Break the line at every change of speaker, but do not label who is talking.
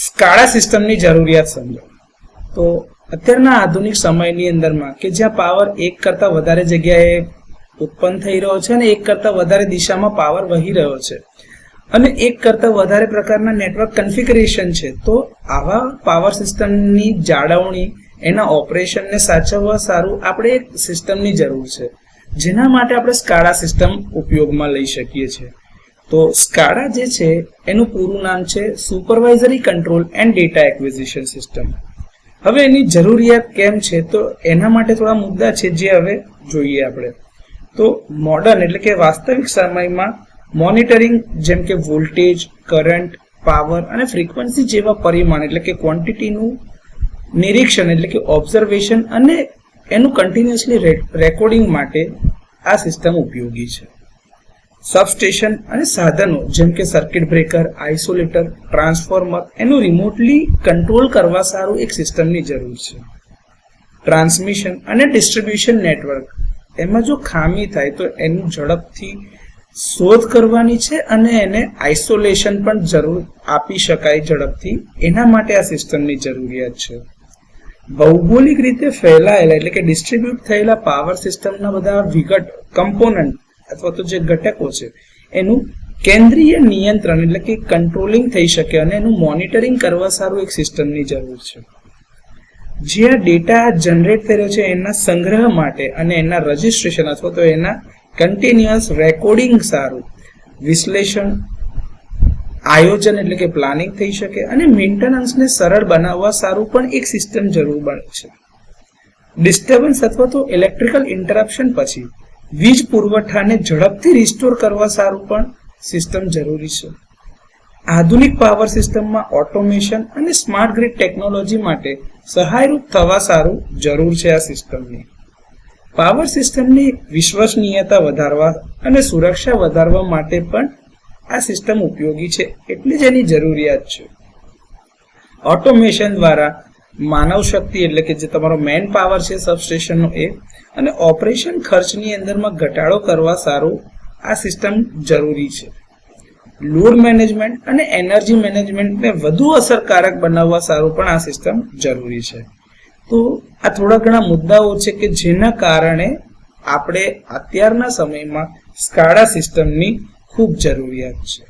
SCADA સિસ્ટમની જરૂરિયાત સમજો. તો અત્યારના આધુનિક સમયની અંદરમાં કે જ્યાં પાવર એક કરતાં વધારે જગ્યાએ ઉત્પન્ન થઈ રહ્યો છે અને એક કરતાં વધારે દિશામાં પાવર વહી રહ્યો છે અને એક કરતાં વધારે પ્રકારના નેટવર્ક કન્ફિગરેશન છે, તો આવા પાવર સિસ્ટમની જાળવણી, એના ઓપરેશનને સાચવવા સારું આપણે એક સિસ્ટમની જરૂર છે, જેના માટે આપણે સ્કાડા સિસ્ટમ ઉપયોગમાં લઈ શકીએ છીએ. તો સ્કાડા જે છે એનું પૂરું નામ છે supervisory control and data acquisition system. હવે એની જરૂરિયાત કેમ છે, તો એના માટે થોડા મુદ્દા છે જે હવે જોઈએ આપણે. તો મોડર્ન એટલે કે વાસ્તવિક સમયમાં મોનિટરિંગ જેમ કે વોલ્ટેજ, કરંટ, પાવર અને ફ્રીક્વન્સી જેવા પરિમાણ એટલે કે ક્વોન્ટિટીનું નિરીક્ષણ એટલે કે ઓબ્ઝર્વેશન અને એનું કન્ટિન્યુઅસલી રેકોર્ડિંગ માટે આ સિસ્ટમ ઉપયોગી છે. સબસ્ટેશન અને સાધનો જેમ કે સર્કિટ બ્રેકર, આઇસોલેટર, ટ્રાન્સફોર્મર એનું રિમોટલી કંટ્રોલ કરવા સારું એક સિસ્ટમની જરૂર છે. ટ્રાન્સમિશન અને ડિસ્ટ્રીબ્યુશન નેટવર્ક, એમાં જો ખામી થાય તો એનું ઝડપથી શોધ કરવાની છે અને એને આઇસોલેશન પણ જરૂર આપી શકાય ઝડપથી, એના માટે આ સિસ્ટમની જરૂરિયાત છે. ભૌગોલિક રીતે ફેલાયેલા એટલે કે ડિસ્ટ્રીબ્યુટ થયેલા પાવર સિસ્ટમના બધા વિઘટ કમ્પોનન્ટ અથવા તો જે ઘટકો છે એનું કેન્દ્રીય નિયંત્રણ એટલે કે કંટ્રોલિંગ થઈ શકે અને એનું મોનિટરિંગ કરવા સારું એક સિસ્ટમની જરૂર છે. જે આ ડેટા જનરેટ થયેલો છે એના સંગ્રહ માટે અને એના રજિસ્ટ્રેશન અથવા તો એના કન્ટિન્યુઅસ રેકોર્ડિંગ સારું, વિશ્લેષણ, આયોજન એટલે કે પ્લાનિંગ થઈ શકે અને મેન્ટેનન્સને સરળ બનાવવા સારું પણ એક સિસ્ટમ જરૂર બને છે. ડિસ્ટર્બન્સ અથવા તો ઇલેક્ટ્રિકલ ઇન્ટરપ્શન પછી વીજ પુરવઠાને ઝડપથી રિસ્ટોર કરવા સારું પણ સિસ્ટમ જરૂરી છે. આધુનિક પાવર સિસ્ટમમાં ઓટોમેશન અને સ્માર્ટ ગ્રીડ ટેકનોલોજી માટે સહાયરૂપ થવા સારું જરૂર છે આ સિસ્ટમની. પાવર સિસ્ટમની વિશ્વસનીયતા વધારવા અને સુરક્ષા વધારવા માટે પણ આ સિસ્ટમ ઉપયોગી છે, એટલે જ એની જરૂરિયાત છે. ઓટોમેશન દ્વારા માનવ શક્તિ એટલે કે જે તમારો મેન પાવર છે સબસ્ટેશનનો એ અને ઓપરેશન ખર્ચની અંદરમાં ઘટાડો કરવા સારું આ સિસ્ટમ જરૂરી છે. લોડ મેનેજમેન્ટ અને એનર્જી મેનેજમેન્ટને વધુ અસરકારક બનાવવા સારું પણ આ સિસ્ટમ જરૂરી છે. તો આ થોડા ઘણા મુદ્દાઓ છે કે જેના કારણે આપણે અત્યારના સમયમાં સ્કાડા સિસ્ટમની ખૂબ જરૂરિયાત છે.